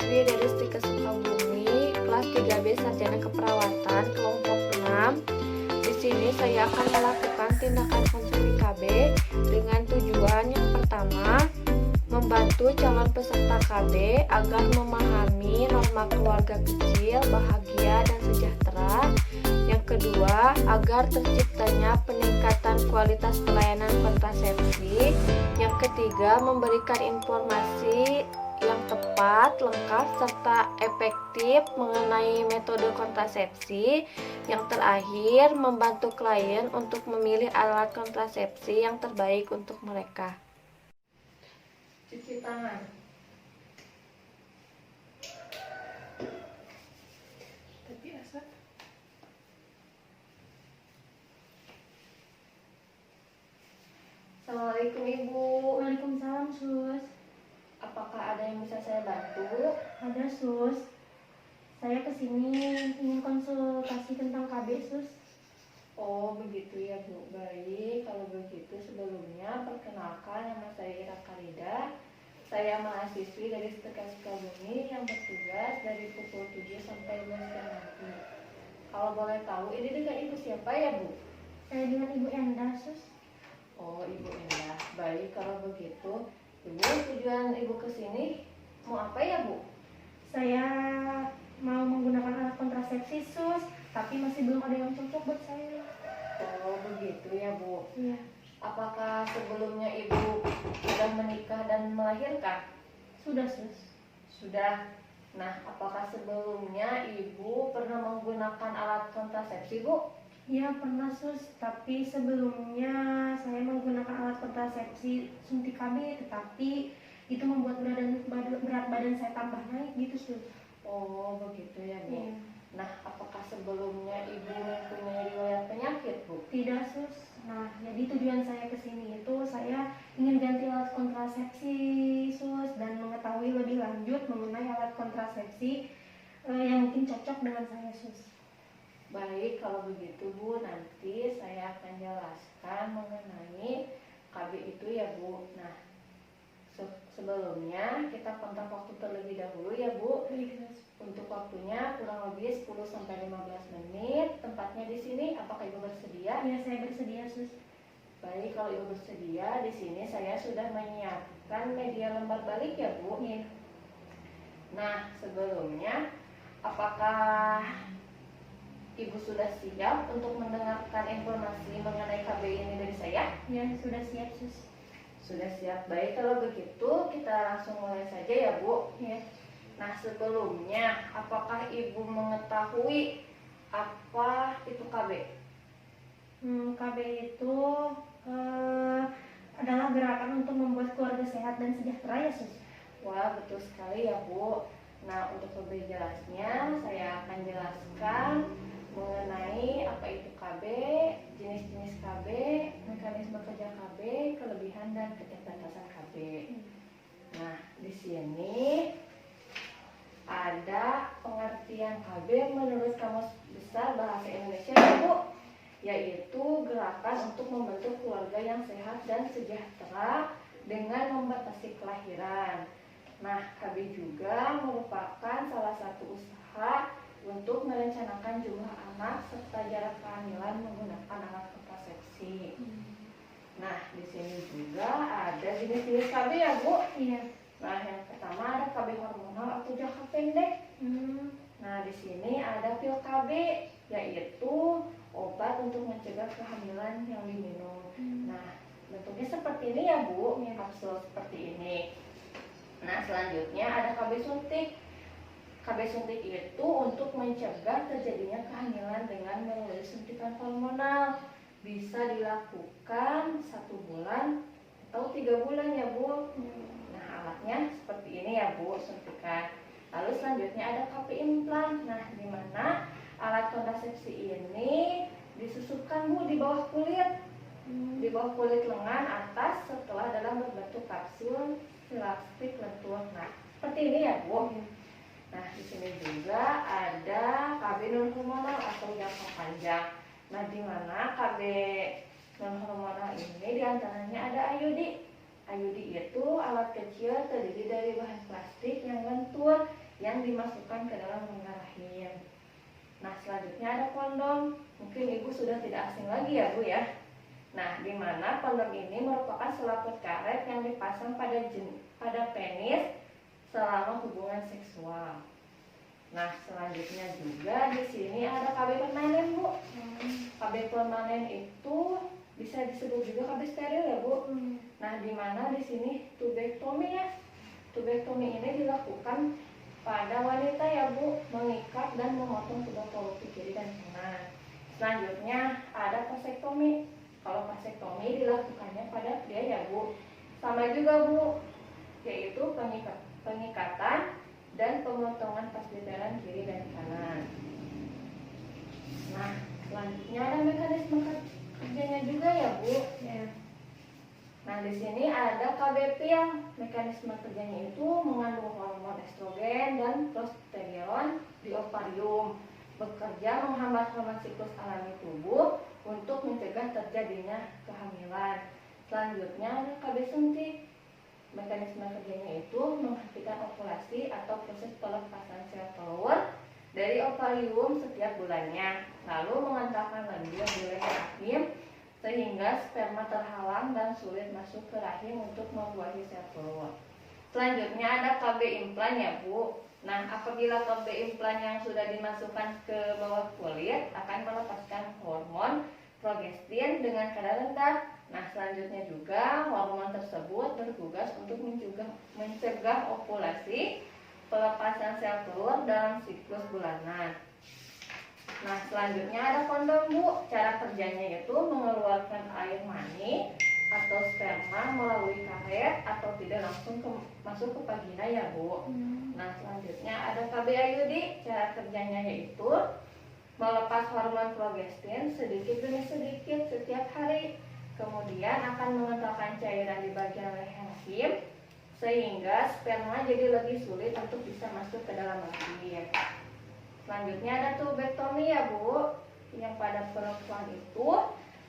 mahasiswi dari Stika Sukabumi, kelas 3B Sarjana Keperawatan, kelompok 6. Di sini saya akan melakukan tindakan konseling KB dengan tujuan yang pertama, membantu calon peserta KB agar memahami norma keluarga kecil, bahagia, dan sejahtera. Yang kedua, agar terciptanya peningkatan kualitas pelayanan kontrasepsi. Yang ketiga, memberikan informasi yang tepat, lengkap, serta efektif mengenai metode kontrasepsi. Yang terakhir, membantu klien untuk memilih alat kontrasepsi yang terbaik untuk mereka. Cuci tangan. Tapi asap. Assalamualaikum Ibu. Waalaikumsalam Sus. Apakah ada yang bisa saya bantu? Ada Sus. Saya kesini ingin konsultasi tentang KB Sus. Oh begitu ya Bu. Baik, kalau begitu sebelumnya perkenalkan, nama saya Ira Karida. Saya mahasiswi dari Stika Sukabumi yang bertugas dari pukul 7 sampai 12 siang nanti. Kalau boleh tahu, ini dengan Ibu siapa ya Bu? Saya dengan Ibu Endah Sus. Oh Ibu Endah. Baik, kalau begitu Ibu, tujuan Ibu kesini mau apa ya Bu? Saya mau menggunakan alat kontrasepsi Sus, tapi masih belum ada yang cocok buat saya. Oh begitu ya Bu. Iya. Apakah sebelumnya Ibu sudah menikah dan melahirkan? Sudah Sus. Sudah. Nah, apakah sebelumnya Ibu pernah menggunakan alat kontrasepsi Bu? Iya pernah Sus, tapi sebelumnya saya menggunakan alat kontrasepsi suntik KB, tetapi itu membuat berat badan saya tambah naik gitu Sus. Oh begitu ya Bu. Iya. Nah, apakah sebelumnya Ibu mempunyai riwayat penyakit Bu? Tidak Sus. Nah, jadi tujuan saya kesini itu saya ingin ganti alat kontrasepsi Sus dan mengetahui lebih lanjut mengenai alat kontrasepsi yang mungkin cocok dengan saya Sus. Baik, kalau begitu Bu, nanti saya akan jelaskan mengenai KB itu ya Bu. Nah, sebelumnya kita kontak waktu terlebih dahulu ya Bu. Baik Sus. Untuk waktunya kurang lebih 10 sampai 15 menit. Tempatnya di sini, apakah Ibu bersedia? Ya, saya bersedia Sus. Baik, kalau Ibu bersedia, di sini saya sudah menyiapkan media lembar balik ya Bu. Iya. Nah, sebelumnya apakah Ibu sudah siap untuk mendengarkan informasi mengenai KB ini dari saya? Ya, sudah siap Sus. Sudah siap. Baik, kalau begitu kita langsung mulai saja ya Bu. Ya. Nah, sebelumnya apakah Ibu mengetahui apa itu KB? KB itu adalah gerakan untuk membuat keluarga sehat dan sejahtera ya Sus. Wah, betul sekali ya Bu. Nah, untuk lebih jelasnya saya akan jelaskan mengenai apa itu KB, jenis-jenis KB, mekanisme kerja KB, kelebihan dan keterbatasan KB. Nah, di sini ada pengertian KB menurut Kamus Besar Bahasa Indonesia ya Bu, yaitu gerakan untuk membentuk keluarga yang sehat dan sejahtera dengan membatasi kelahiran. Nah, KB juga merupakan salah satu usaha untuk merencanakan jumlah anak serta jarak kehamilan menggunakan alat kontrasepsi. Nah, di sini juga ada jenis-jenis KB ya Bu. Iya. Nah, yang pertama ada KB hormonal atau jangka pendek. Nah, di sini ada pil KB, yaitu obat untuk mencegah kehamilan yang diminum. Nah, bentuknya seperti ini ya Bu, kapsul seperti ini. Nah, selanjutnya ada KB suntik. KB suntik itu untuk mencegah terjadinya kehamilan dengan melalui suntikan hormonal. Bisa dilakukan 1 bulan atau 3 bulan ya Bu. Nah, alatnya seperti ini ya Bu, suntikan. Lalu selanjutnya ada KB implan. Nah, di mana alat kontrasepsi ini disusupkan Bu di bawah kulit. Di bawah kulit lengan atas setelah dalam berbentuk kapsul elastik lentur. Nah, seperti ini ya Bu. Nah, di sini juga ada KB non hormonal atau jangka panjang. Nah, di mana KB non hormonal ini diantaranya ada IUD. IUD itu alat kecil terdiri dari bahan plastik yang lentur yang dimasukkan ke dalam rongga rahim. Nah, selanjutnya ada kondom. Mungkin ibu sudah tidak asing lagi ya bu ya. Nah, di mana kondom ini merupakan selaput karet yang dipasang pada penis selama hubungan seksual. Nah, selanjutnya juga di sini ada KB permanen bu. KB permanen itu bisa disebut juga KB steril ya bu. Nah, di mana di sini tubektomi ya. Tubektomi ini dilakukan pada wanita ya bu, mengikat dan memotong tubuh polupi kiri dan kanan. Selanjutnya ada vasektomi. Kalau vasektomi dilakukannya pada pria ya bu, sama juga bu, yaitu pengikatan dan pemotongan pasbiteran kiri dan kanan. Nah, selanjutnya ada mekanisme kerjanya juga ya bu. Ya. Nah, di sini ada KB pil. Mekanisme kerjanya itu mengandung hormon estrogen dan progesterone di ovarium, bekerja menghambat hormon siklus alami tubuh untuk mencegah terjadinya kehamilan. Selanjutnya ada KB suntik. Mekanisme kerjanya itu menghentikan ovulasi atau proses pelepasan sel telur dari ovarium setiap bulannya, lalu mengantarkan lanjut di leher rahim sehingga sperma terhalang dan sulit masuk ke rahim untuk membuahi sel telur. Selanjutnya ada KB implan ya bu. Nah, apabila KB implan yang sudah dimasukkan ke bawah kulit akan melepaskan hormon progestin dengan kadar rendah. Nah, selanjutnya juga hormon tersebut bertugas untuk mencegah ovulasi, pelepasan sel telur dalam siklus bulanan. Nah, selanjutnya ada kondom bu. Cara kerjanya yaitu mengeluarkan air mani atau sperma melalui karet atau tidak langsung masuk ke vagina ya bu. Nah, selanjutnya ada KB IUD. Cara kerjanya yaitu melepas hormon progestin sedikit demi sedikit setiap hari. Kemudian akan mengentalkan cairan di bagian leher rahim sehingga sperma jadi lebih sulit untuk bisa masuk ke dalam rahim. Selanjutnya ada tubektomi ya bu, yang pada perempuan itu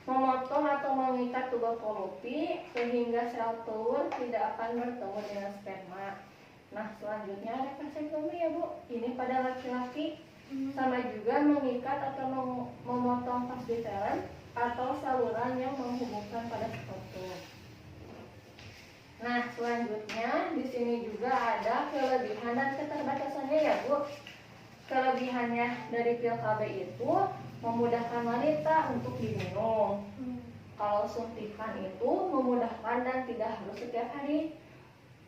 memotong atau mengikat tubuh polupi sehingga sel telur tidak akan bertemu dengan sperma. Nah, selanjutnya ada vasektomi ya bu, ini pada laki-laki sama juga mengikat atau memotong pasbiteran atau saluran yang menghubungkan pada sperma. Nah, selanjutnya di sini juga ada kelebihan dan keterbatasannya ya bu. Kelebihannya dari pil KB itu memudahkan wanita untuk diminum. Kalau suntikan itu memudahkan dan tidak harus setiap hari.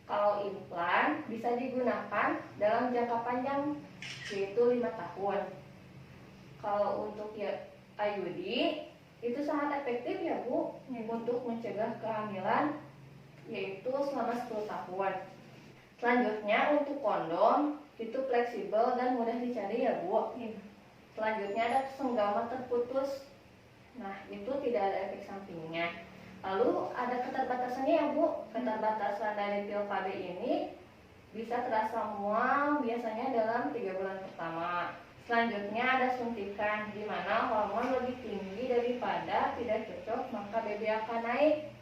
Kalau implan bisa digunakan dalam jangka panjang, yaitu 5 tahun. Kalau untuk IUD itu sangat efektif ya bu, untuk mencegah kehamilan, yaitu selama 10 tahun. Selanjutnya untuk kondom itu fleksibel dan mudah dicari ya bu. Selanjutnya ada senggama terputus. Nah, itu tidak ada efek sampingnya. Lalu ada keterbatasannya ya bu. Keterbatasan dari pil KB ini bisa terasa mual biasanya dalam 3 bulan pertama. Selanjutnya ada suntikan, di mana hormon lebih tinggi daripada tidak cocok, maka BB akan naik.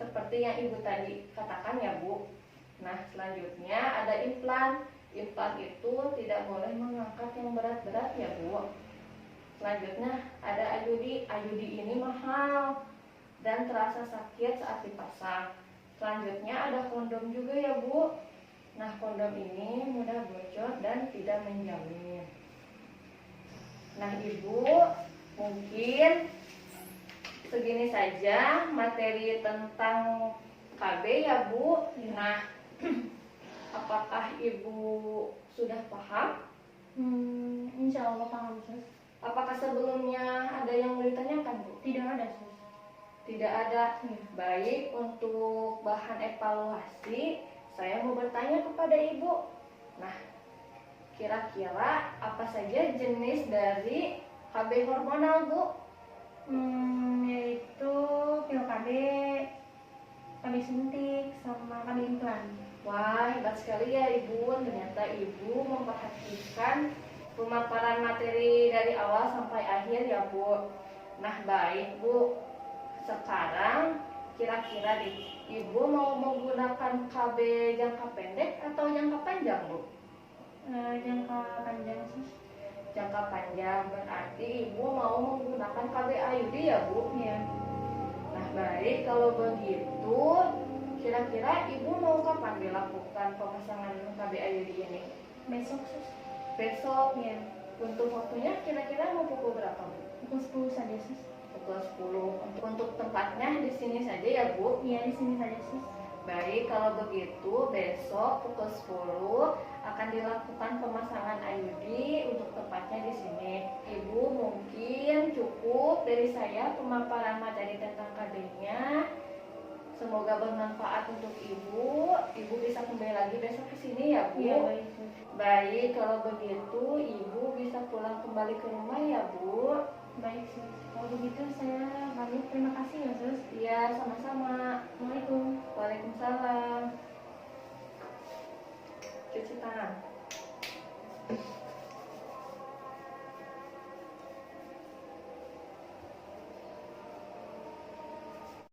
Seperti yang ibu tadi katakan ya bu. Nah, selanjutnya ada implan. Implan itu tidak boleh mengangkat yang berat-berat ya bu. Selanjutnya ada IUD. IUD ini mahal dan terasa sakit saat dipasang. Selanjutnya ada kondom juga ya bu. Nah, kondom ini mudah bocor dan tidak menjamin. Nah ibu, mungkin segini saja materi tentang KB ya bu. Nah, apakah ibu sudah paham? Insya Allah paham sus. Apakah sebelumnya ada yang mau ditanyakan bu? Tidak ada sus. Tidak ada. Baik, untuk bahan evaluasi saya mau bertanya kepada ibu. Nah, kira-kira apa saja jenis dari KB hormonal bu? Yaitu pil KB, KB suntik, sama KB implan. Wah, hebat sekali ya ibu. Ternyata ibu memperhatikan pemaparan materi dari awal sampai akhir ya bu. Nah baik bu, sekarang kira-kira ibu mau menggunakan KB jangka pendek atau jangka panjang bu? Jangka panjang sus. Jangka panjang berarti ibu mau menggunakan KBAYD ya bu? Iya. Nah baik, kalau begitu kira-kira ibu mau kapan dilakukan pemasangan KBAYD ini? Besok sus. Besok. Iya. Untuk waktunya kira-kira mau pukul berapa bu? Pukul 10 saja sus. Pukul 10. Untuk tempatnya di sini saja ya bu? Iya, di sini saja sus. Baik, kalau begitu besok pukul 10 akan dilakukan pemasangan IUD untuk tempatnya di sini. Ibu mungkin cukup dari saya pemaparan materi tentang KB-nya. Semoga bermanfaat untuk ibu. Ibu bisa kembali lagi besok ke sini ya bu. Iya, baik sus. Baik, kalau begitu ibu bisa pulang kembali ke rumah ya bu. Baik sus. Kalau begitu saya pamit. Terima kasih ya sus. Iya, sama-sama. Assalamualaikum. Waalaikumsalam. Cuci tangan.